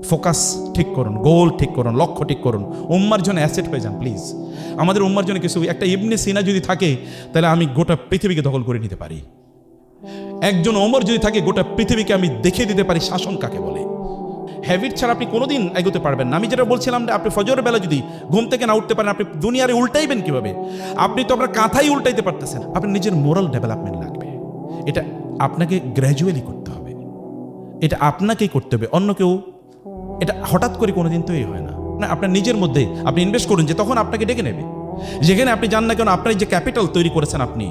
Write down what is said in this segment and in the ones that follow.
Focus ঠিক করুন, গোল ঠিক করুন, লক্ষ্য ঠিক করুন, উম্মার জন্য অ্যাসেট হয়ে যান প্লিজ। আমাদের উম্মার জন্য কিছু একটা ইবনে সিনা যদি থাকে তাহলে আমি গোটা পৃথিবীকে দখল করে নিতে পারি। একজন ওমর যদি থাকে গোটা পৃথিবীকে আমি দেখিয়ে দিতে পারি শাসন কাকে বলে। হ্যাবিট ছাড়া আপনি কোনোদিন এগোতে পারবেন না। আমি যেটা বলছিলাম যে আপনি ফজরের বেলা যদি ঘুম থেকে না উঠতে পারেন, আপনি দুনিয়ারে উল্টাইবেন কিভাবে? আপনি তো আপনার কাঁথাই উল্টাইতে পারতেছেন। আপনার নিজের মোরাল ডেভেলপমেন্ট লাগবে। এটা আপনাকে গ্র্যাজুয়ালি করতে হবে, এটা আপনাকেই করতে হবে, অন্য কেউ এটা হঠাৎ করে কোনোদিন তৈরি হয় না। আপনার নিজের মধ্যে আপনি ইনভেস্ট করুন, যে তখন আপনাকে ডেকে নেবে। যেখানে আপনি জান না কেন আপনার যে ক্যাপিটাল তৈরি করেছেন, আপনি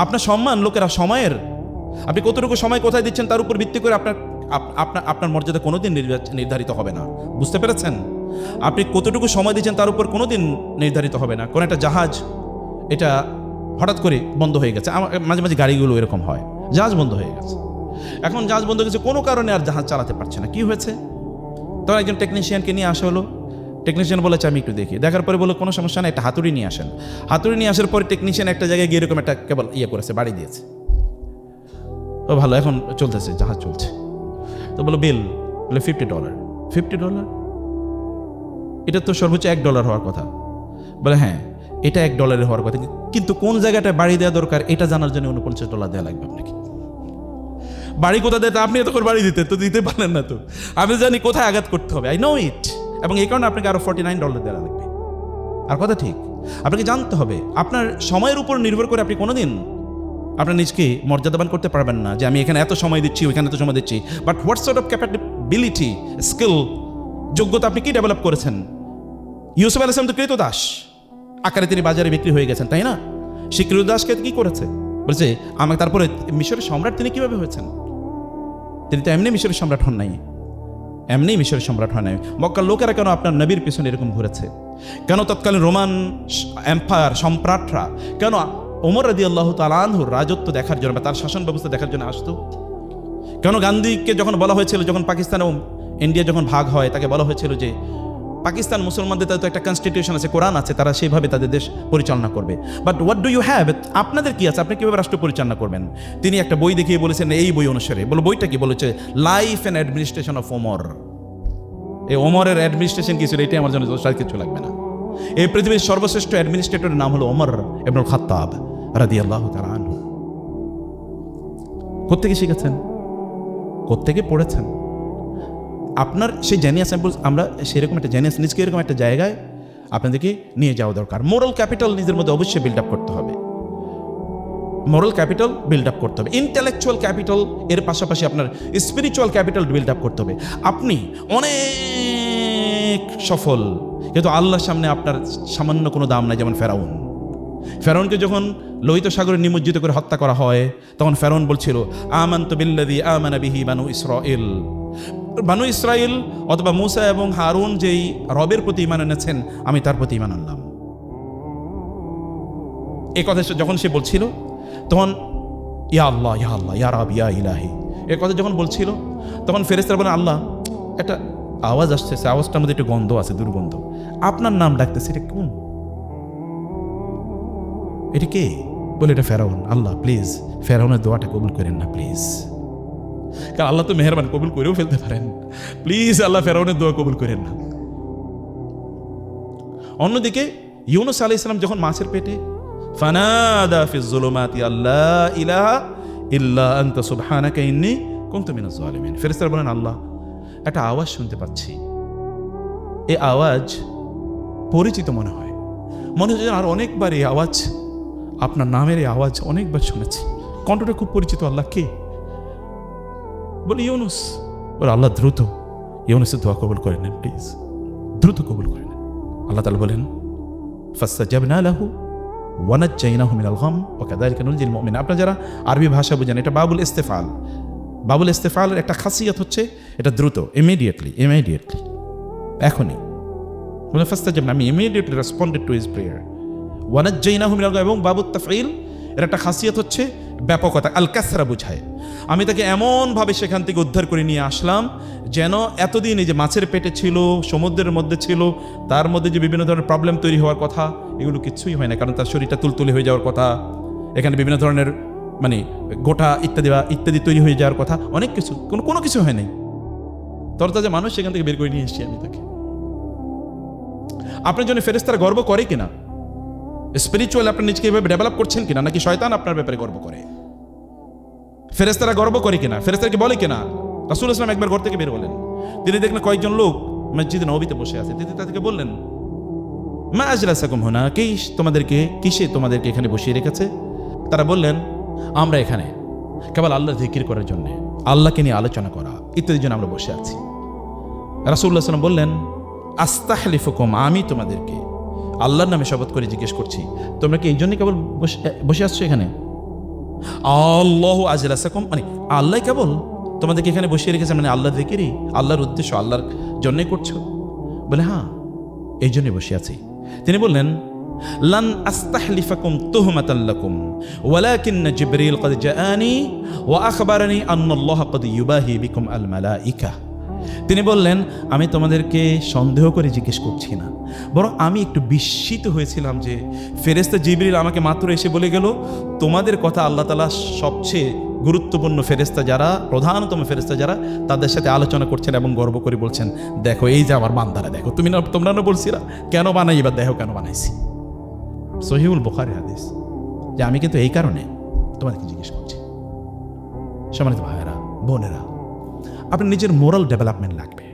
আপনার সম্মান লোকেরা সময়ের, আপনি কতটুকু সময় কোথায় দিচ্ছেন তার উপর ভিত্তি করে আপনার মর্যাদা কোনোদিন নির্ধারিত হবে না। বুঝতে পেরেছেন? আপনি কতটুকু সময় দিচ্ছেন তার উপর কোনোদিন নির্ধারিত হবে না। কোন একটা জাহাজ এটা হঠাৎ করে বন্ধ হয়ে গেছে, মাঝে মাঝে গাড়িগুলো এরকম হয়, জাহাজ বন্ধ হয়ে গেছে। এখন জাহাজ বন্ধ হয়ে গেছে, কোনো কারণে আর জাহাজ চালাতে পারছে না। কি হয়েছে? তখন একজন টেকনিশিয়ানকে নিয়ে আসা হলো। টেকনিশিয়ান বলেছে আমি একটু দেখি। দেখার পরে বলে কোনো সমস্যা না, একটা হাতুড়ি নিয়ে আসেন। হাতুড়ি নিয়ে আসার পরে টেকনিশিয়ান একটা জায়গায় গিয়ে এরকম একটা কেবল করেছে, বাড়ি দিয়েছে। ও ভালো, এখন চলতেছে, জাহাজ চলছে। তো বলো বিল, বলে $50। $50? এটা তো সর্বোচ্চ $1 হওয়ার কথা। বলে হ্যাঁ, এটা $1 হওয়ার কথা, কিন্তু কোন জায়গাটায় বাড়ি দেওয়া দরকার এটা জানার জন্য $49 দেওয়া লাগবে আপনাকে। বাড়ি কোথায় দেয় আপনি এত করে বাড়ি দিতে পারেন না তো। আমি জানি কোথায় আঘাত করতে হবে, আই নো ইট। এবং এই কারণে আপনাকে আরো $49 দেওয়া লাগবে। আর কথা ঠিক, আপনাকে জানতে হবে আপনার সময়ের উপর নির্ভর করে আপনি কোনোদিন আপনার নিজকে মর্যাদাবান করতে পারবেন না, যে আমি এখানে এত সময় দিচ্ছি, ওইখানে এত সময় দিচ্ছি। But what sort of capability, skill, যোগ্যতা আপনি কি ডেভেলপ করেছেন? ইউসুফ আলাইহিস সালাম তো ক্রীতদাস আকারে তিনি বাজারে বিক্রি হয়ে গেছেন, তাই না? সেই ক্রীতদাসকে কি করেছে? বলছে আমাকে। তারপরে মিশরের সম্রাট তিনি কিভাবে হয়েছেন? তিনি তো এমনি মিশরের সম্রাট হন নাই, এমনি মিশরের সম্রাট হন নাই। মক্কার লোকেরা কেন আপনার নবীর পিছনে এরকম ঘুরেছে? কেন তৎকালীন রোমান এম্পায়ার সম্রাটরা কেন ওমর রাদিয়াল্লাহু তাআলা আনহুর রাজত্ব দেখার জন্য বা তার শাসন ব্যবস্থা দেখার জন্য আসতো? কেন গান্ধীকে যখন বলা হয়েছিল, যখন পাকিস্তান ও ইন্ডিয়া যখন ভাগ হয়, তাকে বলা হয়েছিল যে পাকিস্তান মুসলমানদের তাদের তো একটা কনস্টিটিউশন আছে, কোরআন আছে, তারা সেইভাবে তাদের দেশ পরিচালনা করবে। But what do you have? আপনাদের কি আছে? আপনি কীভাবে রাষ্ট্র পরিচালনা করবেন? তিনি একটা বই দেখিয়ে বলেছেন এই বই অনুসারে। বলো বইটা কি বলেছে? Life and administration of Omar. এই ওমরের অ্যাডমিনিস্ট্রেশন কি ছিল এটাই আমার জন্য কিছু লাগবে না। এই পৃথিবীর সর্বশ্রেষ্ঠ অ্যাডমিনিস্ট্রেটরের নাম হলো ওমর ইবনুল খাত্তাব রাদিয়াল্লাহু তাআলা আনহু। কোত্থেকে শিখেছেন? কোত্থেকে পড়েছেন? আপনার সেই জেনিয়াস, আমরা সেরকম একটা জেনিয়াস নিজকে এরকম একটা জায়গায় আপনাদেরকে নিয়ে যাওয়া দরকার। মোরাল ক্যাপিটাল নিজের মধ্যে অবশ্যই বিল্ড আপ করতে হবে। মোরাল ক্যাপিটাল বিল্ড আপ করতে হবে, ইন্টেলেকচুয়াল ক্যাপিটাল এর পাশাপাশি আপনার স্পিরিচুয়াল ক্যাপিটাল বিল্ড আপ করতে হবে। আপনি অনেক সফল, কিন্তু আল্লাহর সামনে আপনার সামান্য কোনো দাম নাই। যেমন ফেরাউনকে যখন লোহিত সাগরে নিমজ্জিত করে হত্যা করা হয়, তখন ফেরাউন বলছিল আমানতু বিল্লাযী আমানা বিহি বানু ইসরাঈল। বানু ইসরাইল অথবা মূসা এবং হারুন যেই রবের প্রতি ঈমান এনেছেন, আমি তার প্রতি ঈমান আনলাম। এই কথা যখন সে বলছিল, তখন ইয়া আল্লাহ ইয়া আল্লাহ ইয়া রাব ইয়া ইলাহি এই কথা যখন বলছিল, তখন ফেরেশতারা বলেন আল্লাহ একটা আওয়াজ আসছে, আওয়াজটার মধ্যে একটু গন্ধ আছে, দুর্গন্ধ। আপনার নাম ডাকতেছে, এটা কোন? এটা কে? বলে এটা ফেরাউন। আল্লাহ প্লিজ ফেরাউনের দোয়াটা কবুল করেন না প্লিজ, কারণ আল্লাহ তো মেহেরবান, কবুল করেও ফেলতে পারেন। প্লিজ আল্লাহ ফেরাউনের দোয়া কবুল করেন না। অন্যদিকে ইউনুস আলাইহিস সালাম যখন মাছের পেটে, ফানাদা ফিজ যুলুমাতি আল্লা ইলাহা ইল্লা আনতা সুবহানাকা ইন্নী কুনতু মিনাজ জালিমিন। ফেরেশতারা বলেন আল্লাহ একটা আওয়াজ শুনতে পাচ্ছি, এই আওয়াজ পরিচিত মনে হয়, মনে হচ্ছে আর অনেকবার এই আওয়াজ, আপনার নামের এই আওয়াজ অনেকবার শুনেছি, কণ্ঠটা খুব পরিচিত। আল্লাহ কে? বলে ইউনুস। বলে আল্লাহ দ্রুত ইউনুসের দোয়া কবুল করে নেন প্লিজ, দ্রুত কবুল করে নেন। আল্লাহ তাআলা বলেন ফাসতাজাবনা লাহু ওয়া নাজ্জাইনাহু মিনাল গাম ওয়া কাযালিকা নুনজিল মুমিনিন। আপনারা যারা আরবি ভাষা বুঝেন, এটা বাবুল ইস্তেফাল। বাবুল ইস্তেফালের একটা খাসিয়ত হচ্ছে এটা দ্রুত, ইমিডিয়েটলি, এখনই। বলে ফাসতাজাবনা, আমি immediately responded to his prayer. ওয়া নাজ্জাইনাহু মিনাল গাম, এবং বাবুত তাফঈল এর একটা খাসিয়ত হচ্ছে ব্যাপকতা, আল কাসরা বুঝায়। আমি তাকে এমনভাবে সেখান থেকে উদ্ধার করে নিয়ে আসলাম যেন এতদিন এই যে মাছের পেটে ছিল, সমুদ্রের মধ্যে ছিল, তার মধ্যে যে বিভিন্ন ধরনের প্রবলেম তৈরি হওয়ার কথা, এগুলো কিচ্ছুই হয় না, কারণ তার শরীরটা তুলতুলে হয়ে যাওয়ার কথা, এখানে বিভিন্ন ধরনের গোটা ইত্যাদি তৈরি হয়ে যাওয়ার কথা, অনেক কিছু, কোনো কিছু হয় নাই। তরতাজা মানুষ সেখান থেকে বের করে নিয়ে এসেছি আমি তাকে। আপনার জন্য ফেরেশতারা গর্ব করে কিনা? স্পিরিচুয়াল আপনার নিজেকে এভাবে ডেভেলপ করছেন কিনা, নাকি শয়তান আপনার ব্যাপারে গর্ব করে? ফেরেশতারা গর্ব করে কিনা? ফেরেশতাকে বলে কিনা? রাসূল ইসলাম একবার ঘর থেকে বের হলেন, তিনি দেখলেন কয়েকজন লোক মসজিদে নববীতে বসে আছে। তিনি তাদেরকে বললেন, মা আজলাসাকুম হুনা, কিসে তোমাদেরকে এখানে বসিয়ে রেখেছে? তারা বললেন, আমরা এখানে কেবল আল্লাহর জিকির করার জন্য, আল্লাহকে নিয়ে আলোচনা করা ইত্যাদির জন্য আমরা বসে আছি। রাসূলুল্লাহ সাল্লাল্লাহু আলাইহি ওয়াসাল্লাম বললেন, আস্তাহলিফুকুম, আমি তোমাদেরকে আল্লাহর নামে শপথ করে জিজ্ঞেস করছি, তোমরা কি এই জন্য কেবল বসে আসছো এখানে? আল্লাহু আজলাসাকুম, মানে আল্লাহ কেবল তোমাদেরকে এখানে বসিয়ে রেখেছে, মানে আল্লাহর জিকিরই, আল্লাহর উদ্দেশ্য আল্লাহর জন্যই করছো? বলে হ্যাঁ, এই জন্যই বসে আছি। তিনি বললেন, লান আস্তাহলিফাকুম তুহমাতান লাকুম ওয়ালাকিন্না জিবরিল ক্বাদ জাআনি ওয়া আখবারানি আন্নাল্লাহ ক্বাদ ইউবাহি বিকুম আল মালাইকা। তিনি বললেন, আমি তোমাদেরকে সন্দেহ করে জিজ্ঞেস করছি না, বরং আমি একটু বিস্মিত হয়েছিলাম যে ফেরেশতা জিবরিল আমাকে মাত্র এসে বলে গেল, তোমাদের কথা আল্লাহ তাআলা সবচেয়ে গুরুত্বপূর্ণ ফেরেশতা যারা, প্রধানতম ফেরেশতা যারা, তাদের সাথে আলোচনা করছেন এবং গর্ব করে বলছেন, দেখো এই যে আমার বান্দারা, দেখো তোমরা না বলছিলা কেন বানাই, এবার দেখো কেন বানাইছি। সহিহুল বুখারী হাদিস, যে আমি কিন্তু এই কারণে তোমাদেরকে জিজ্ঞেস করছি। সম্মানিত ভাইয়েরা, বোনেরা, আপনার নিজের মোরাল ডেভেলপমেন্ট লাগবে।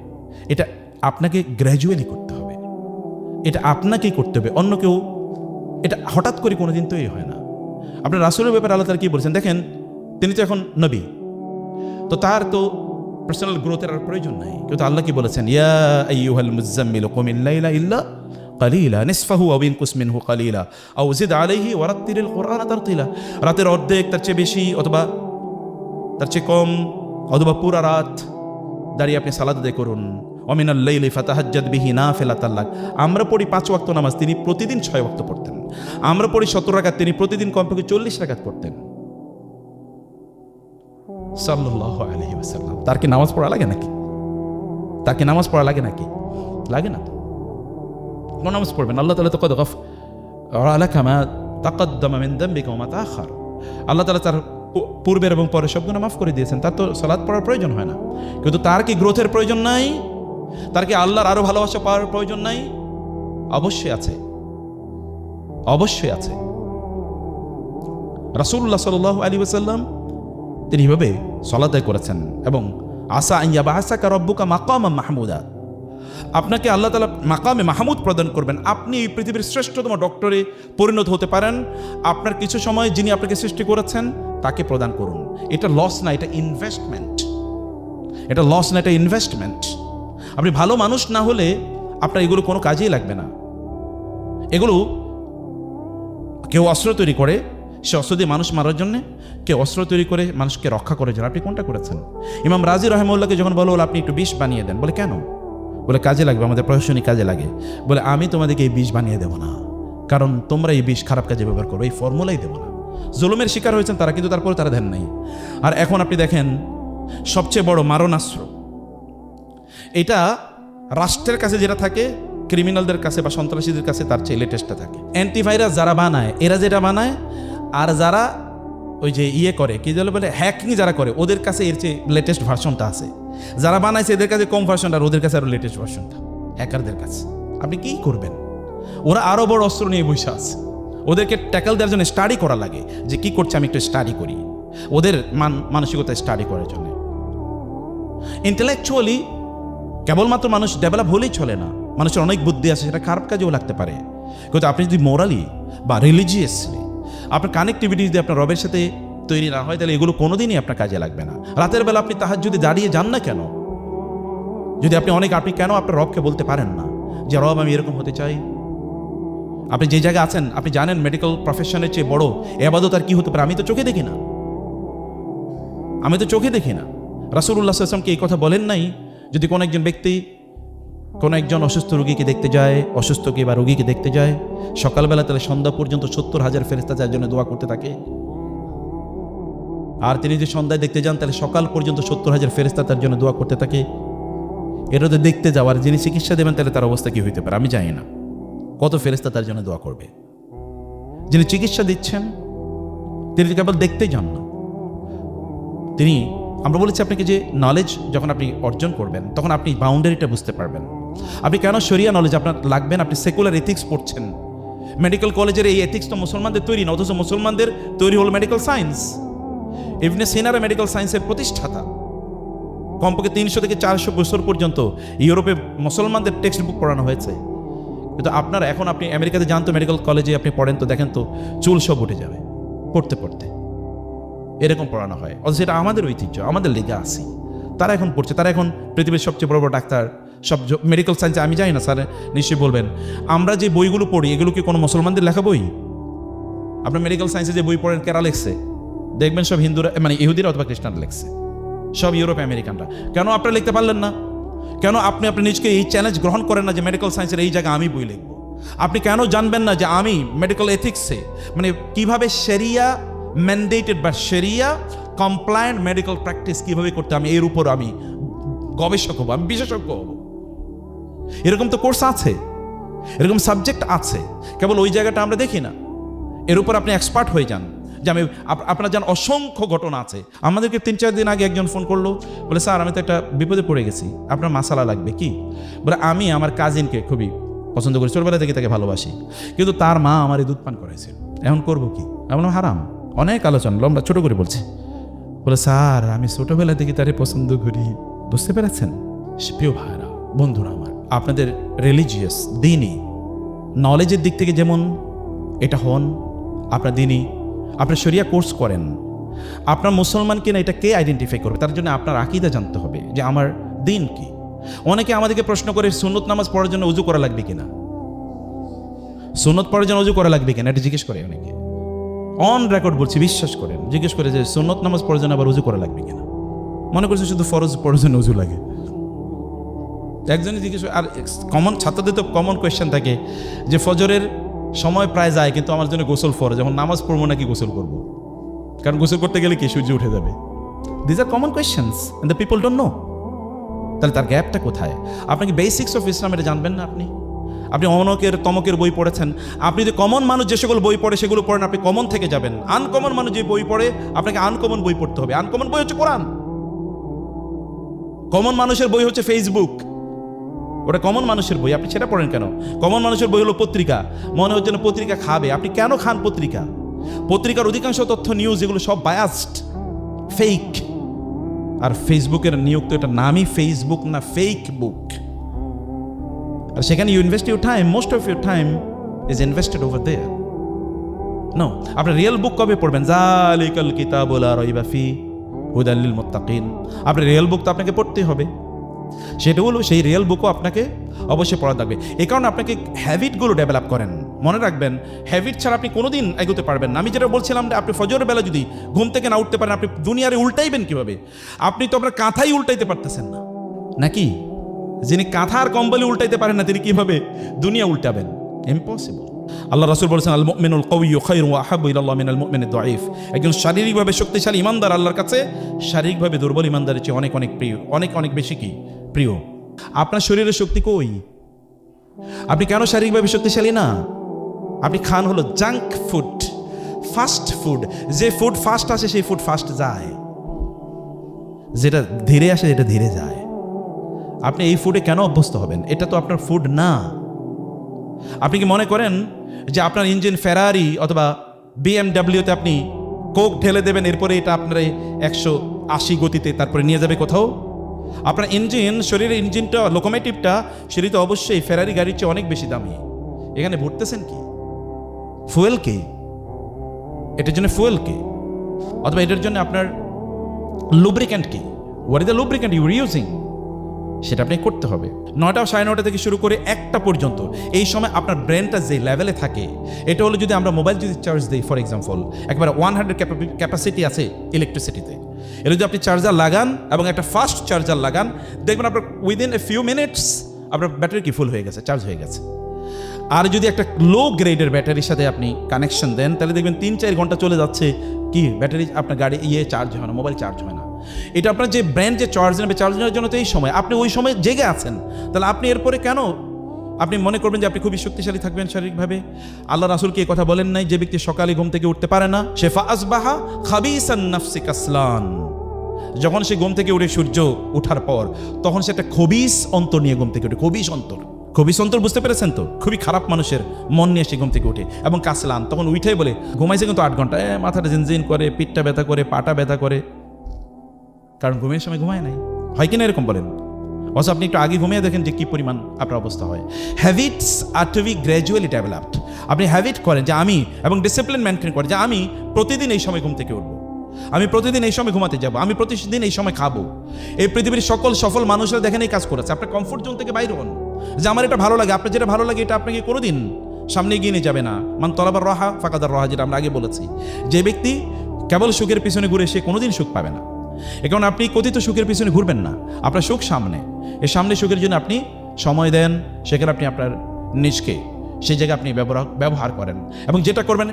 এটা আপনাকে গ্র্যাজুয়ালি করতে হবে, এটা আপনাকেই করতে হবে, অন্য কেউ এটা হঠাৎ করে কোনোদিন তো হয় না। আপনার রাসূলের ব্যাপারে আল্লাহ তাআলা কি বলেছেন দেখেন, তিনি তো এখন নবী, তো তার তো পার্সোনাল গ্রোথের আর প্রয়োজন নাই। কিন্তু আল্লাহ কি বলেছেন, ইয়া আইয়ুহাল মুযাম্মিল কুমিল লাইলা ইল্লা কালিলা নিসফাহু আও ইনকুস মিনহু কালিলা আও জিদ আলাইহি ওয়ারাত্তিলিল কুরআনা তারতিলা। রাতের অর্ধেক, তার চেয়ে বেশি অথবা তার চেয়ে কম, অথবা পুরা রাত দাঁড়িয়ে আপনি সালাত আদায় করুন। ওয়ামিনাল লাইলি ফাতাহাজ্জাদ বিহি নাফিলাতাল লাক। আমরা পড়ি 5 ওয়াক্ত নামাজ, তিনি প্রতিদিন 6 ওয়াক্ত পড়তেন। আমরা পড়ি 17 রাকাত, তিনি প্রতিদিন কমপক্ষে 40 রাকাত পড়তেন সাল্লাল্লাহু আলাইহি ওয়াসাল্লাম। তার কি নামাজ পড়া লাগে নাকি? তার কি নামাজ পড়া লাগে নাকি? লাগে না তো। কোন নামাজ পড়বেন? আল্লাহ তাআলা তো কদ গাফারা লাকা মা তাকাদ্দামা মিন যামবিকা ওয়া মা তাআখার। আল্লাহ তাআলা তার পূর্বের এবং পরের সব গুনাহ মাফ করে দিয়েছেন, তার তো সালাত পড়ার প্রয়োজন হয় না। কিন্তু তার কি গ্রোথের প্রয়োজন নাই? তার কি আল্লাহর আরো ভালোবাসা পাওয়ার প্রয়োজন নাই? অবশ্যই আছে, অবশ্যই আছে। রাসূলুল্লাহ সাল্লাল্লাহু আলাইহি ওয়াসাল্লাম তিনি এভাবে সালাত আদায় করেছেন, এবং আসা আন ইয়াবআসাকা রাব্বুকা মাকামান মাহমুদা, আপনাকে আল্লাহ তাআলা মাকামে মাহমুদ প্রদান করবেন, আপনি এই পৃথিবীর শ্রেষ্ঠতম ডক্টরে পরিণত হতে পারেন। আপনার কিছু সময় যিনি আপনাকে সৃষ্টি করেছেন তাকে প্রদান করুন। এটা লস না, এটা ইনভেস্টমেন্ট। এটা লস না, এটা ইনভেস্টমেন্ট। আপনি ভালো মানুষ না হলে আপনার এগুলো কোনো কাজেই লাগবে না। এগুলো কেউ অস্ত্র তৈরি করে, সে অস্ত্র দিয়ে মানুষ মারার জন্যে, কেউ অস্ত্র তৈরি করে মানুষকে রক্ষা করার জন্য। আপনি কোনটা করেছেন? ইমাম রাজি রাহিমাহুল্লাহকে যখন বলো আপনি একটু বিষ বানিয়ে দেন, বলে কেন? বলে কাজে লাগবে, আমাদের প্রশাসনিক কাজে লাগে। বলে আমি তোমাদেরকে এই বিষ বানিয়ে দেবো না, কারণ তোমরা এই বিষ খারাপ কাজে ব্যবহার করো, এই ফর্মুলাই দেবো না। জুলুমের শিকার হয়েছেন তারা, কিন্তু তারপরে তারা ধ্যান নাই। আর এখন আপনি দেখেন সবচেয়ে বড় মারণাস্ত্র, এটা রাষ্ট্রের কাছে যেটা থাকে, ক্রিমিনালদের কাছে বা সন্ত্রাসীদের কাছে তার চেয়ে লেটেস্টটা থাকে। অ্যান্টিভাইরাস যারা বানায়, এরা যেটা বানায়, আর যারা ওই যে করে কি বলে হ্যাকিং যারা করে, ওদের কাছে এর চেয়ে লেটেস্ট ভার্সনটা আছে। যারা বানাইছে এদের কাছে কম ভার্সনটা, আর ওদের কাছে আরো লেটেস্ট ভার্সনটা হ্যাকারদের কাছে। আপনি কি করবেন? ওরা আরো বড় অস্ত্র নিয়ে বসে আছে, ওদেরকে ট্যাকল দেওয়ার জন্য স্টাডি করা লাগে, যে কি করছে আমি একটু স্টাডি করি, ওদের মানসিকতা স্টাডি করার জন্য। ইন্টেলেকচুয়ালি কেবলমাত্র মানুষ ডেভেলপ হলেই চলে না, মানুষের অনেক বুদ্ধি আছে, সেটা খারাপ কাজেও লাগতে পারে। কিন্তু আপনি যদি মোরালি বা রিলিজিয়াসলি আপনার কানেক্টিভিটি যদি আপনার রবের সাথে তৈরি না হয়, তাহলে এগুলো কোনোদিনই আপনার কাজে লাগবে না। রাতের বেলা আপনি তাহাজ্জুদে দাঁড়িয়ে যান না কেন? যদি আপনি কেন আপনার রবকে বলতে পারেন না যে রব আমি এরকম হতে চাই? আপনি যে জায়গায় আছেন, আপনি জানেন মেডিকেল প্রফেশনের চেয়ে বড় ইবাদত আর কি হতে পারে? আমি তো চোখে দেখি না, আমি তো চোখে দেখি না। রাসূলুল্লাহ সাল্লাল্লাহু আলাইহি ওয়াসাল্লাম কি এই কথা বলেন নাই? যদি কোনো একজন ব্যক্তি কোনো একজন অসুস্থ রোগীকে দেখতে যায়, অসুস্থকে বা রোগীকে দেখতে যায়, সকালবেলা তাহলে সন্ধ্যা পর্যন্ত 70,000 ফেরেশতা তার জন্য দোয়া করতে থাকে। আর তিনি যদি সন্ধ্যায় দেখতে যান, তাহলে সকাল পর্যন্ত 70,000 ফেরেশতা তার জন্য দোয়া করতে থাকে। এটা তো দেখতে যাওয়ার, যিনি চিকিৎসা দেবেন তাহলে তার অবস্থা কি হইতে পারে আমি জানি না। কত ফেরেশতা তার জন্য দোয়া করবে? যিনি চিকিৎসা দিচ্ছেন তিনি কেবল দেখতে যান না, তিনি আমরা বলেছি আপনাকে যে নলেজ যখন আপনি অর্জন করবেন তখন আপনি বাউন্ডারিটা বুঝতে পারবেন। আপনি কেন শরিয়া নলেজ আপনার লাগবেন? আপনি সেকুলার এথিক্স পড়ছেন, মেডিকেল কলেজের এই এথিক্স তো মুসলমানদের তৈরি না, অথচ মুসলমানদের তৈরি হলো মেডিকেল সায়েন্স। ইবনে সিনারা মেডিকেল সায়েন্সের প্রতিষ্ঠাতা। কমপক্ষে 300 থেকে 400 বছর পর্যন্ত ইউরোপে মুসলমানদের টেক্সট বুক পড়ানো হয়েছে। কিন্তু আপনারা এখন আপনি আমেরিকাতে যান তো, মেডিকেল কলেজে আপনি পড়েন তো, দেখেন তো চুল সব উঠে যাবে পড়তে পড়তে, এরকম পড়ানো হয়। অথচ এটা আমাদের ঐতিহ্য, আমাদের লেগে আসি। তারা এখন পড়ছে, তারা এখন পৃথিবীর সবচেয়ে বড় বড় ডাক্তার, সব মেডিকেল সায়েন্সে। আমি জানি না, স্যার নিশ্চয়ই বলবেন, আমরা যে বইগুলো পড়ি এগুলো কি কোনো মুসলমানদের লেখা বই? আপনার মেডিকেল সায়েন্সে যে বই পড়েন কারা লেখছে? দেখবেন সব হিন্দুরা, মানে ইহুদিরা অথবা খ্রিস্টানরা লেখছে, সব ইউরোপ আমেরিকানরা। কেন আপনারা লিখতে পারলেন না? কেন আপনি নিজকে এই চ্যালেঞ্জ গ্রহণ করেন না যে মেডিকেল সায়েন্সের এই জায়গায় আমি বই লিখব? আপনি কেন জানবেন না যে আমি মেডিকেল এথিক্সে, মানে কিভাবে শরিয়া ম্যান্ডেটেড বা শরিয়া কমপ্লায়েন্ট মেডিকেল প্র্যাকটিস কিভাবে করতে, আমি এর উপর আমি গবেষক হব, আমি বিশেষজ্ঞ হব। এরকম তো কোর্স আছে, এরকম সাবজেক্ট আছে, কেবল ওই জায়গাটা আমরা দেখি না। এর উপর আপনি এক্সপার্ট হয়ে যান। যে আমি আপনার জান অসংখ্য ঘটনা আছে। আমাদেরকে 3-4 দিন আগে একজন ফোন করলো, বলে স্যার আমি তো একটা বিপদে পড়ে গেছি, আপনার মাসালা লাগবে কি? বলে আমি আমার কাজিনকে খুবই পছন্দ করি, ছোটবেলা থেকে তাকে ভালোবাসি, কিন্তু তার মা আমার দুধ পান করাইছে, এখন করবো কি? এমন হারাম। অনেক আলোচনা, লম্বা ছোট করে বলছে। বলে স্যার আমি ছোটবেলা থেকে তারে পছন্দ করি। বুঝতে পেরেছেন? প্রিয় ভাইরা, বন্ধুরা আমার, আপনাদের রিলিজিয়াস দিনই নলেজের দিক থেকে যেমন এটা হন, আপনার দিনই আপনার শরিয়া কোর্স করেন, আপনার মুসলমান কিনা এটা কে আইডেন্টিফাই করবে? তার জন্য আপনার আকীদা জানতে হবে যে আমার দিন কি। অনেকে আমাদেরকে প্রশ্ন করে সুন্নত নামাজ পড়ার জন্য উজু করা লাগবে কিনা, সুন্নত পড়ার জন্য উজু করা লাগবে কিনা, এটা জিজ্ঞেস করে অনেকে। অন রেকর্ড বলছি, বিশ্বাস করেন, জিজ্ঞেস করে যে সুন্নত নামাজ পড়ার জন্য আবার উজু করা লাগবে কিনা। মনে করছে শুধু ফরজ পড়ার জন্য উজু লাগে। একজনই জিজ্ঞেস, আর কমন ছাত্রদের তো কমন কোয়েশ্চেন থাকে যে ফজরের সময় প্রায় যায়, কিন্তু আমার জন্য গোসল ফরজ, যখন নামাজ পড়বো নাকি গোসল করবো? কারণ গোসল করতে গেলে কি সূর্য উঠে যাবে। This are common questions and the people don't know. তাহলে তার গ্যাপটা কোথায়? আপনাকে বেসিক্স অফ ইসলাম এটা জানবেন না। আপনি অনকের তমকের বই পড়েছেন, আপনি যদি কমন মানুষ যে সকল বই পড়ে সেগুলো পড়েন, আপনি কমন থেকে যাবেন। আনকমন মানুষ যে বই পড়ে, আপনাকে আনকমন বই পড়তে হবে। আনকমন বই হচ্ছে কোরআন। কমন মানুষের বই হচ্ছে ফেসবুক, ওটা কমন মানুষের বই, আপনি সেটা পড়েন কেন? কমন মানুষের বই হলো পত্রিকা, মনে হচ্ছে না পত্রিকা খাবে। আপনি কেন খান পত্রিকা? পত্রিকার অধিকাংশ তথ্য নিউজ এগুলো সব বায়াসড, ফেক। আর ফেসবুকের নিয়োগ তো এটা নামই ফেসবুক না, ফেক বুক। আর সেখানে you invest your time, most of your time is invested over there. No, আপনি রিয়েল বুক কবে পড়বেন? যালিকাল কিতাবু লা রাইবা ফি হুদাল লিল মুত্তাকিন। আপনি রিয়েল বুক তো আপনাকে পড়তে হবে। সেটা হলো সেই রিয়েল বুকও আপনাকে অবশ্যই পড়া লাগবে। এই কারণে আপনাকে হ্যাবিটগুলো ডেভেলপ করেন। মনে রাখবেন, হ্যাবিট ছাড়া আপনি কোনোদিন এগোতে পারবেন না। আমি যেটা বলছিলাম যে আপনি ফজরের বেলা যদি ঘুম থেকে না উঠতে পারেন, আপনি দুনিয়ারে উল্টাইবেন কিভাবে? আপনি তো আপনার কাঁথাই উল্টাইতে পারতেছেন না, নাকি? যিনি কাঁথা আর কম্বলি উল্টাইতে পারেন না, তিনি কিভাবে দুনিয়া উল্টাবেন? ইম্পসিবল। আল্লাহ রাসূল বলেছেন, আল মুমিনুল কাউয়্যু খায়রুন ওয়া আহাব্বু ইলাল্লাহি মিনাল মুমিনিদ দাঈফ। একজন শারীরিকভাবে শক্তিশালী ইমানদার আল্লাহর কাছে শারীরিকভাবে দুর্বল ইমানদারের চেয়ে অনেক অনেক প্রিয়, অনেক অনেক বেশি কি প্রিয়। আপনার শরীরের শক্তি কই? আপনি কেন শারীরিকভাবে শক্তিশালী না? আপনি খান হলো জাঙ্ক ফুড, ফাস্ট ফুড। যে ফুড ফাস্ট আসে সেই ফুড ফাস্ট যায়, যেটা ধীরে আসে এটা ধীরে যায়। আপনি এই ফুডে কেন অভ্যস্ত হবেন? এটা তো আপনার ফুড না। আপনি কি মনে করেন যে আপনার ইঞ্জিন ফেরারি অথবা বিএমডাব্লিউতে আপনি কোক ঢেলে দেবেন, এরপরে এটা আপনার 180 গতিতে তারপরে নিয়ে যাবে কোথাও? আপনার ইঞ্জিন, শরীরের ইঞ্জিনটা, লোকোমোটিভটা, সেটি তো অবশ্যই ফেরারি গাড়ির চেয়ে অনেক বেশি দামি। এখানে ভরতেছেন কি? ফুয়েল কে? এটার জন্য ফুয়েল কে? অথবা এটার জন্য আপনার লুব্রিক্যান্ট কি? What is the lubricant you are using? সেটা আপনি করতে হবে। 9টা 9:30 থেকে শুরু করে 1টা পর্যন্ত এই সময় আপনার ব্রেনটা যে লেভেলে থাকে, এটা হলো যদি আমরা মোবাইল যদি চার্জ দিই, ফর এক্সাম্পল একবার 100 ক্যাপাসিটি আছে ইলেকট্রিসিটিতে, এটা যদি আপনি চার্জার লাগান এবং একটা ফাস্ট চার্জার লাগান, দেখবেন আপনার উইদিন এ ফিউ মিনিটস আপনার ব্যাটারি কি ফুল হয়ে গেছে, চার্জ হয়ে গেছে। আর যদি একটা লো গ্রেডের ব্যাটারির সাথে আপনি কানেকশন দেন, তাহলে দেখবেন 3-4 ঘন্টা চলে যাচ্ছে, কি ব্যাটারি আপনার গাড়ি চার্জ হয় না, মোবাইল চার্জ হয় না। এটা আপনার যে ব্র্যান্ড যে চার্জ নেবে, চার্জ নেওয়ার জন্য তো এই সময়, আপনি ওই সময় জেগে আছেন, তাহলে আপনি এরপরে কেন আপনি মনে করবেন যে আপনি খুবই শক্তিশালী থাকবেন শারীরিকভাবে? আল্লাহ রাসূল কি এই কথা বলেন নাই যে ব্যক্তি সকালে ঘুম থেকে উঠতে পারে না, সে ফাসবাহা খাবিসান নাফসি কাসলান, যখন সে ঘুম থেকে উঠে সূর্য ওঠার পর তখন সে একটা খবিস অন্তর নিয়ে ঘুম থেকে ওঠে। খবিস অন্তর বুঝতে পেরেছেন তো? খুবই খারাপ মানুষের মন নিয়ে সে ঘুম থেকে ওঠে এবং কাসলান, তখন উঠেই বলে ঘুমাইছে কিন্তু 8 ঘন্টা, মাথাটা জিনজিন করে, পিঠটা ব্যথা করে, পাটা ব্যথা করে, কারণ ঘুমের সময় ঘুমায় নাই। হয় কিনা এরকম বলেন? অথচ আপনি একটু আগে ঘুমিয়ে দেখেন যে কি পরিমাণ আপনার অবস্থা হয়। হ্যাবিটস আর টু বি গ্র্যাজুয়ালি ডেভেলপড। আপনি হ্যাবিট করেন যে আমি, এবং ডিসিপ্লিন মেনটেন করেন যে আমি প্রতিদিন এই সময় ঘুম থেকে উঠবো, আমি প্রতিদিন এই সময় ঘুমাতে যাব, আমি প্রতিদিন এই সময় খাবো। এই পৃথিবীর সকল সফল মানুষরা দেখেন এই কাজ করেছে। আপনার কমফোর্ট জোন থেকে বাইরে হন, যে আমার এটা ভালো লাগে। আপনার যেটা ভালো লাগে এটা আপনাকে কোনোদিন সামনে এগিয়ে নিয়ে যাবে না। মান তলাবার রাহা ফাকাদার রাহা, যেটা আমরা আগে বলেছি। যে ব্যক্তি কেবল সুখের পিছনে ঘুরে সে কোনোদিন সুখ পাবে না। এ কারণে আপনি কথিত সুখের পিছনে ঘুরবেন না, আপনার সুখ সামনে। এই সামনে সুখের জন্য আপনি সময় দেন, সেখানে আপনি আপনার নিজকে সেই জায়গায় আপনি ব্যবহার করেন। এবং যেটা করবেন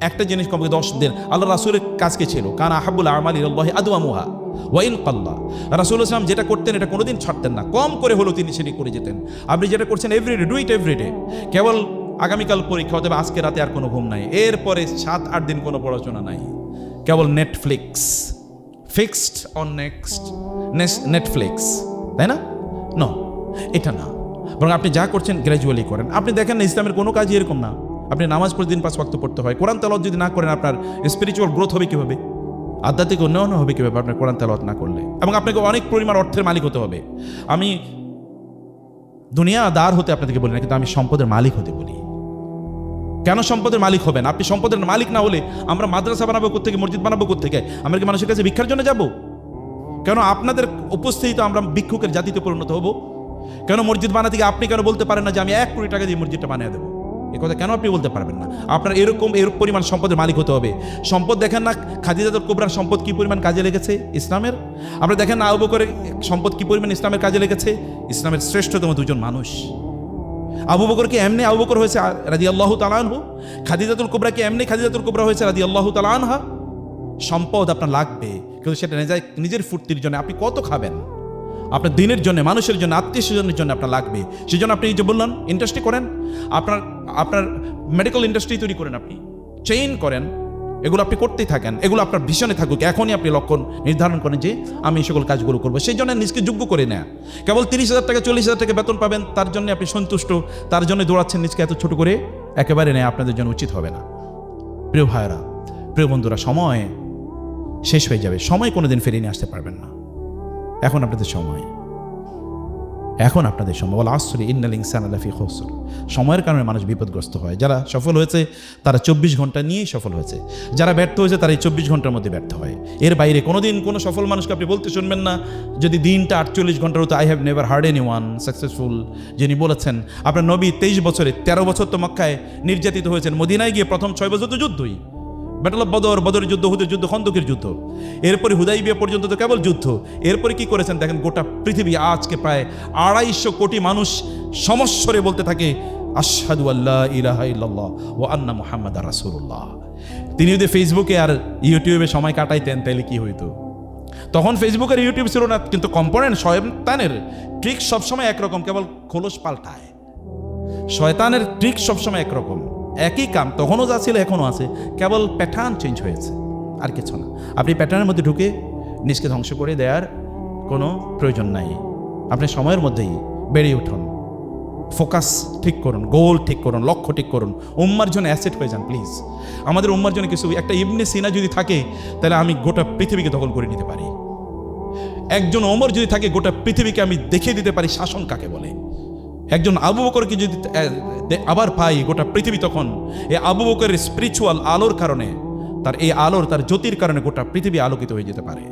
একটা জিনিস কমপক্ষে 10 দিন। আল্লাহ রাসূলের কাজকে ছিল কানা আহাব্বুল আমালি ইলাল্লাহি আদওয়ামুহা ওয়া ইন কাল্লা। রাসূল ইসলাম যেটা করতেন এটা কোনোদিন ছাড়তেন না, কম করে হলো তিনি সেটি করে যেতেন। আপনি যেটা করছেন এভরিডে, ডু ইট এভরিডে। কেবল আগামীকাল পরীক্ষা হতে হবে, আজকে রাতে আর কোনো ঘুম নাই, এরপরে 7-8 দিন কোনো পড়াশোনা নাই, কেবল নেটফ্লিক্স, ফিক্সড অন নেটফ্লিক্স, তাই না? নো, এটা না। বরং আপনি যা করছেন গ্র্যাজুয়ালি করেন। আপনি দেখেন না, ইসলামের কোনো কাজই এরকম না। আপনি নামাজ প্রতিদিন 5 ওয়াক্ত পড়তে হয়। কোরআন তেলাওয়াত যদি না করেন আপনার স্পিরিচুয়াল গ্রোথ হবে কীভাবে? আধ্যাত্মিক উন্নয়ন হবে কীভাবে আপনার কোরআন তেলাওয়াত না করলে? এবং আপনাকে অনেক পরিমাণ অর্থের মালিক হতে হবে। আমি দুনিয়াদার হতে আপনাদেরকে বলি না, কিন্তু আমি সম্পদের মালিক হতে বলি। কেন সম্পদের মালিক হবেন? আপনি সম্পদের মালিক না হলে আমরা মাদ্রাসা বানাবো কোত্থেকে, মসজিদ বানাবো কোত্থেকে? আমরা কি মানুষের কাছে ভিক্ষার জন্য যাব? কেন আপনাদের উপস্থিতিতে আমরা ভিক্ষুকের জাতিতে পরিণত হব? কেন মসজিদ বানাতে গিয়ে আপনি কেন বলতে পারেন না যে আমি 1 কোটি টাকা দিয়ে মসজিদটা বানিয়ে দেবো? এই কথা কেন আপনি বলতে পারবেন না? আপনার এর পরিমাণ সম্পদের মালিক হতে হবে। সম্পদ দেখেন না, খাদিজাতুল কুবরার সম্পদ কি পরিমাণ কাজে লেগেছে ইসলামের। আমরা দেখেন না, আবু বকরের সম্পদ কি পরিমাণ ইসলামের কাজে লেগেছে। ইসলামের শ্রেষ্ঠতম 2 জন মানুষ। আবু বকরকে এমনি আবু বকর হয়েছে রাদিয়াল্লাহু তাআলা আনহু, খাদিজাতুল কুবরাকে এমনি খাদিজাতুল কুবরা হয়েছে রাদিয়াল্লাহু তাআলা আনহা। সম্পদ আপনার লাগবে, কিন্তু সেটা নিজের ফুর্তির জন্য আপনি কত খাবেন, আপনার দিনের জন্য, মানুষের জন্য, আত্মীয় স্বজনের জন্য আপনার লাগবে। সেই জন্য আপনি যে বললেন ইন্ডাস্ট্রি করেন, আপনার মেডিকেল ইন্ডাস্ট্রি তৈরি করেন, আপনি চেইন করেন, এগুলো আপনি করতেই থাকেন। এগুলো আপনার ভীষণে থাকুক। এখনই আপনি লক্ষ্য নির্ধারণ করেন যে আমি এই সকল কাজগুলো করবো। সেই জন্য নিজকে যোগ্য করে নেয়া। কেবল 30,000 টাকা 40,000 টাকা বেতন পাবেন, তার জন্য আপনি সন্তুষ্ট, তার জন্য দৌড়াচ্ছেন নিজকে এত ছোট করে, একেবারে নেয় আপনাদের জন্য উচিত হবে না। প্রিয় ভাইরা, প্রিয় বন্ধুরা, সময় শেষ হয়ে যাবে। সময় কোনোদিন ফিরিয়ে নিয়ে আসতে পারবেন না। এখন আপনাদের সময়, এখন আপনাদের সময়। ওয়াল আসরি ইন্নাল ইনসানা লাফি খুসর। সময়ের কারণে মানুষ বিপদগ্রস্ত হয়। যারা সফল হয়েছে তারা 24 ঘন্টা নিয়েই সফল হয়েছে, যারা ব্যর্থ হয়েছে তারা এই 24 ঘন্টার মধ্যে ব্যর্থ হয়। এর বাইরে কোনোদিন কোনো সফল মানুষকে আপনি বলতে শুনবেন না যদি দিনটা 48 ঘন্টার হতো, I have never hard anyone successful, যিনি বলেছেন। আপনার নবী 23 বছরে 13 বছর তো মক্কায় নির্যাতিত হয়েছেন, মদিনায় গিয়ে প্রথম 6 বছর তো যুদ্ধই, ব্যাটল অফ বদরের যুদ্ধ, হুদের যুদ্ধ, খন্দকের যুদ্ধ, এরপরে হুদাইবিয়া পর্যন্ত তো কেবল যুদ্ধ। এরপরে কি করেছেন দেখেন, গোটা পৃথিবী আজকে প্রায় 250 কোটি মানুষ সমস্বরে বলতে থাকে আশহাদু আল্লা ইলাহা ইল্লাল্লাহ ওয়া আন্না মুহাম্মাদার রাসূলুল্লাহ। তিনি যদি ফেসবুকে আর ইউটিউবে সময় কাটাইতেন তাহলে কি হইতো? তখন ফেসবুক আর ইউটিউব ছিল না, কিন্তু কম্পোনেন্ট শয়তানের ট্রিক সবসময় একরকম, কেবল খোলস পাল্টায়। শয়তানের ট্রিক সবসময় একরকম, একই কাম তখনও যা ছিল এখনও আছে, কেবল প্যাটার্ন চেঞ্জ হয়েছে, আর কিছু না। আপনি প্যাটার্নের মধ্যে ঢুকে নিজকে ধ্বংস করে দেওয়ার কোনো প্রয়োজন নাই। আপনি সময়ের মধ্যেই বেরিয়ে উঠুন, ফোকাস ঠিক করুন, গোল ঠিক করুন, লক্ষ্য ঠিক করুন, উম্মার জন্য অ্যাসেট হয়ে যান প্লিজ। আমাদের উম্মার জন্য কিছু, একটা ইবনে সিনা যদি থাকে তাহলে আমি গোটা পৃথিবীকে দখল করে নিতে পারি। একজন ওমর যদি থাকে গোটা পৃথিবীকে আমি দেখিয়ে দিতে পারি শাসন কাকে বলে। একজন আবু বকরকে যদি আবার পাই গোটা পৃথিবী, তখন এই আবু বকরের স্পিরিচুয়াল আলোর কারণে, তার এই আলোর, তার জ্যোতির কারণে গোটা পৃথিবী আলোকিত হয়ে যেতে পারে।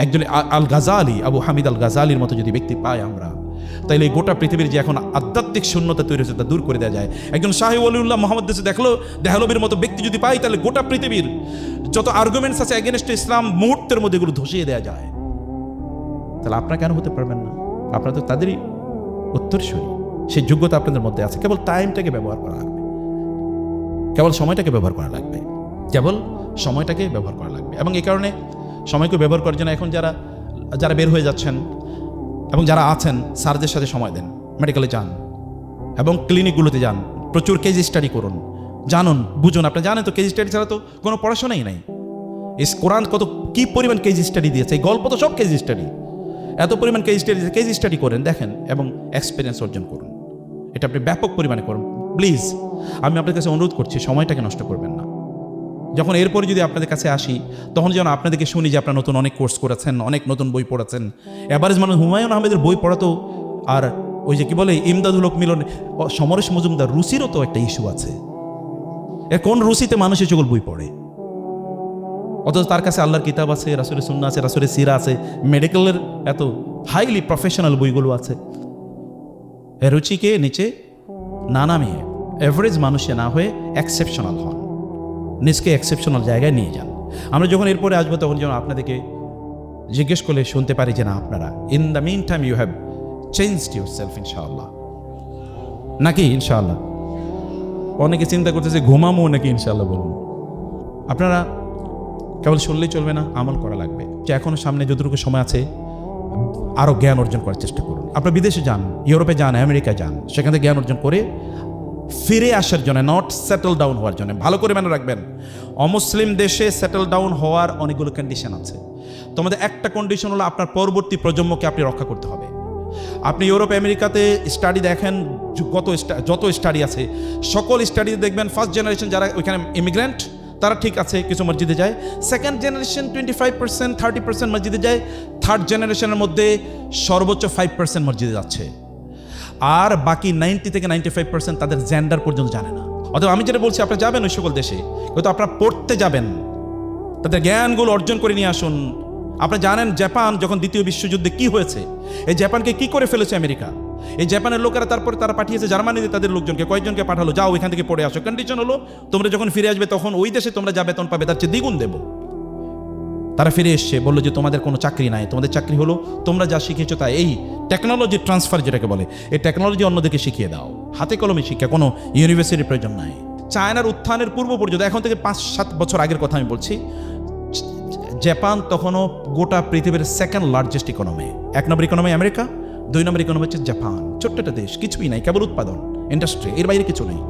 একজন আল গাজালি, আবু হামিদ আল গাজালির মতো যদি ব্যক্তি পাই আমরা, তাইলে এই গোটা পৃথিবীর যে এখন আধ্যাত্মিক শূন্যতা তৈরি হয়েছে তা দূর করে দেওয়া যায়। একজন শাহী ওয়ালিউল্লাহ মোহাম্মদ দেশে দেহলবির মতো ব্যক্তি যদি পাই, তাহলে গোটা পৃথিবীর যত আর্গুমেন্টস আছে এগেনস্ট ইসলাম মুহূর্তের মধ্যে এগুলো ধসিয়ে দেওয়া যায়। তাহলে আপনারা কেন হতে পারবেন না? আপনারা তো তাদেরই উত্তরসূরি। সেই যোগ্যতা আপনাদের মধ্যে আছে। কেবল টাইমটাকে ব্যবহার করা লাগবে, কেবল সময়টাকে ব্যবহার করা লাগবে, কেবল সময়টাকে ব্যবহার করা লাগবে। এবং এই কারণে সময়কে ব্যবহার করার জন্য এখন যারা বের হয়ে যাচ্ছেন এবং যারা আছেন, স্যারদের সাথে সময় দেন, মেডিকেলে যান এবং ক্লিনিকগুলোতে যান, প্রচুর কেজ স্টাডি করুন, জানুন, বুঝুন। আপনি জানেন তো কেজ স্টাডি ছাড়া তো কোনো পড়াশোনাই নাই। কোরআন কত কি পরিমাণ কেজ স্টাডি দিয়েছে, এই গল্প তো সব কেজ স্টাডি, এত পরিমাণ কেজ স্টাডি করেন, দেখেন এবং এক্সপিরিয়েন্স অর্জন করুন। এটা আপনি ব্যাপক পরিমাণে করুন প্লিজ। আমি আপনাদের কাছে অনুরোধ করছি, সময়টাকে নষ্ট করবেন না। যখন এরপরে যদি আপনাদের কাছে আসি, তখন যেন আপনাদেরকে শুনি যে আপনারা নতুন অনেক কোর্স করেছেন, অনেক নতুন বই পড়েছেন। এভারেজ মানুষ হুমায়ুন আহমেদের বই পড়াতো, আর ওই যে কি বলে ইমদাদুল হক মিলন, সমরেশ মজুমদার, রুচিরও তো একটা ইস্যু আছে। এর কোন রুচিতে মানুষ এই সকল বই পড়ে? অথচ তার কাছে আল্লাহর কিতাব আছে, রাসূলের সুন্নাহ আছে, রাসূলের সিরা আছে, মেডিকেলের এত হাইলি প্রফেশনাল বইগুলো আছে। এর রুচিকে নিচে না নামিয়ে এভারেজ মানুষে না হয়ে এক্সেপশনাল হন, নিজকে এক্সেপশনাল জায়গায় নিয়ে যান। আমরা যখন এরপরে আসবো তখন যেন আপনাদেরকে জিজ্ঞেস করলে শুনতে পারি যে না, আপনারা in the mean time you have changed yourself, ইনশাআল্লাহ। নাকি ইনশাআল্লাহ? অনেকে চিন্তা করতেছে ঘুমামো নাকি ইনশাআল্লাহ বলুন। আপনারা কেবল শুনলেই চলবে না, আমল করা লাগবে। যে এখনো সামনে যতটুকু সময় আছে আরও জ্ঞান অর্জন করার চেষ্টা করুন। আপনারা বিদেশে যান, ইউরোপে যান, আমেরিকা যান, সেখান থেকে জ্ঞান অর্জন করে ফিরে আসার জন্য, নট সেটেল ডাউন হওয়ার জন্য। ভালো করে মনে রাখবেন, অমুসলিম দেশে সেটেল ডাউন হওয়ার অনেকগুলো কন্ডিশন আছে। তোমাদের একটা কন্ডিশন হলো আপনার পরবর্তী প্রজন্মকে আপনি রক্ষা করতে হবে। আপনি ইউরোপ আমেরিকাতে স্টাডি দেখেন, যত স্টাডি আছে সকল স্টাডিতে দেখবেন ফার্স্ট জেনারেশন যারা ওইখানে ইমিগ্রেন্ট তারা ঠিক আছে, কিছু মসজিদে যায়। সেকেন্ড জেনারেশন 25%, 30% মসজিদে যায়। থার্ড জেনারেশনের মধ্যে সর্বোচ্চ 5% মসজিদে যাচ্ছে। আর বাকি 90 থেকে 95% তাদের জেন্ডার পর্যন্ত জানে না। অথবা আমি যেটা বলছি, আপনারা যাবেন ওই সকল দেশে, কিন্তু আপনারা পড়তে যাবেন, তাদের জ্ঞানগুলো অর্জন করে নিয়ে আসুন। আপনি জানেন জাপান যখন দ্বিতীয় বিশ্বযুদ্ধে কি হয়েছে, এই জাপানকে কি করে ফেলেছে আমেরিকা। এই জাপানের লোকেরা তারপরে তারা পাঠিয়েছে জার্মানিতে তাদের লোকজনকে, কয়েকজনকে পাঠালো, যাও ওইখান থেকে পড়ে আসো। কন্ডিশন হলো তোমরা যখন ফিরে আসবে তখন ওই দেশে তোমরা যা বেতন পাবে তার চেয়ে দ্বিগুণ দেবো। তারা ফিরে এসছে, বললো যে তোমাদের কোনো চাকরি নাই, তোমাদের চাকরি হলো তোমরা যা শিখেছো তাই, এই টেকনোলজি ট্রান্সফার যেটাকে বলে, এই টেকনোলজি অন্যদেরকে শিখিয়ে দাও। হাতে কলমে শিক্ষা, কোনো ইউনিভার্সিটির প্রয়োজন নাই। চায়নার উত্থানের পূর্ব পর্যন্ত, এখন থেকে 5-7 বছর আগের কথা আমি বলছি, জাপান তখনও গোটা পৃথিবীর সেকেন্ড লার্জেস্ট ইকোনমি। 1 নম্বর ইকোনমি আমেরিকা, 2 নম্বর ইকোনমি হচ্ছে জাপান। ছোট্ট একটা দেশ, কিছুই নাই, কেবল উৎপাদন, ইন্ডাস্ট্রি, এর বাইরে কিছু নেই।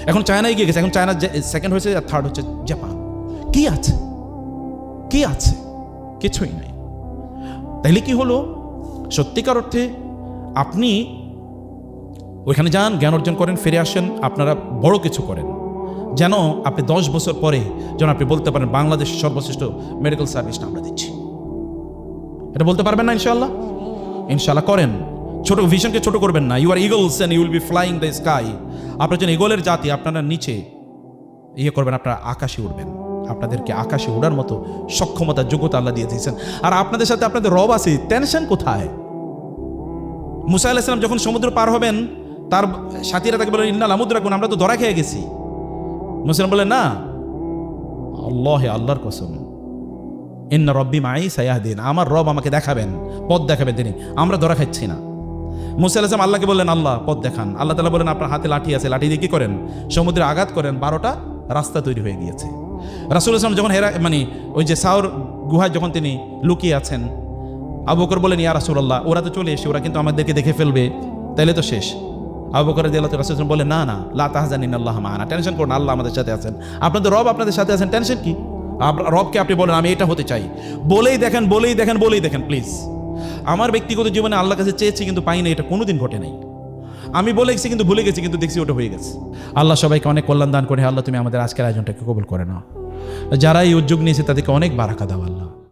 এখন চায়না এগিয়ে গেছে, এখন চায়না সেকেন্ড হয়েছে, আর থার্ড হচ্ছে জাপান। কি আছে? কি আছে? কিছুই নাই। তাইলে কি হলো? সত্যিকার অর্থে আপনি ওইখানে যান, জ্ঞান অর্জন করেন, ফিরে আসেন, আপনারা বড় কিছু করেন, যেন আপনি 10 বছর পরে যেন আপনি বলতে পারেন বাংলাদেশের সর্বশ্রেষ্ঠ মেডিকেল সার্ভিসটা আমরা দিচ্ছি। এটা বলতে পারবেন না ইনশাআল্লাহ? ইনশাআল্লাহ করেন। ছোট ভিশনকে ছোট করবেন না। You are eagles and you will be flying the sky. আপনার জন্য ইগলের জাতি, আপনারা নিচে করবেন, আপনারা আকাশে উঠবেন। আপনাদেরকে আকাশে ওড়ার মতো সক্ষমতা, যোগ্যতা আল্লাহ দিয়ে দিয়েছেন। আর আপনাদের সাথে আপনাদের রব আছে, টেনশন কোথায়? মুসা আলাইহিস সালাম যখন সমুদ্র পার হবেন, তার সাথীরা তাকে বলেন ইন্নাল আমুদ্রাকুন, আমরা তো ধরা খেয়ে গেছি। মুসা বলেন না, আল্লাহর কসম, ইন্না রব্বি মাই সায়াহদিন, আমার রব আমাকে দেখাবেন, পথ দেখাবেন তিনি, আমরা ধরা খাচ্ছি না। মুসা আলাইহিস সালাম আল্লাহকে বললেন আল্লাহ পথ দেখান। আল্লাহ তাআলা বলেন আপনার হাতে লাঠি আছে, লাঠি দিয়ে কি করেন? সমুদ্রে আঘাত করেন, 12টা রাস্তা তৈরি হয়ে গিয়েছে। রাসূল সাল্লাল্লাহু যখন ওই যে সাউর গুহায় যখন তিনি লুকিয়ে আছেন, আবু বকর বলেন ইয়া রাসূলুল্লাহ, ওরা তো চলে এসে, ওরা কিন্তু আমাদেরকে দেখে ফেলবে, তাইলে তো শেষ। আবু বকর রাদিয়াল্লাহু রাসূল বলেন না না, লা তাহজান ইন্নাল্লাহা মা'ানা, টেনশন করুন, আল্লাহ আমাদের সাথে আছেন। আপনাদের রব আপনাদের সাথে আছেন, টেনশন কি? রবকে আপনি বলেন আমি এটা হতে চাই, বলেই দেখেন প্লিজ। আমার ব্যক্তিগত জীবনে আল্লাহর কাছে চেয়েছি কিন্তু পাই না, এটা কোনোদিন ঘটে নাই। আমি বলে গেছি কিন্তু ভুলে গেছি, কিন্তু দেখছি ওটা হয়ে গেছে। আল্লাহ সবাইকে অনেক কল্যাণ দান করে। আল্লাহ তুমি আমাদের আজকের আয়োজনটাকে কবুল করে নাও। যারা এই উদ্যোগ নিয়েছে তাদেরকে অনেক বারাকা দাও আল্লাহ।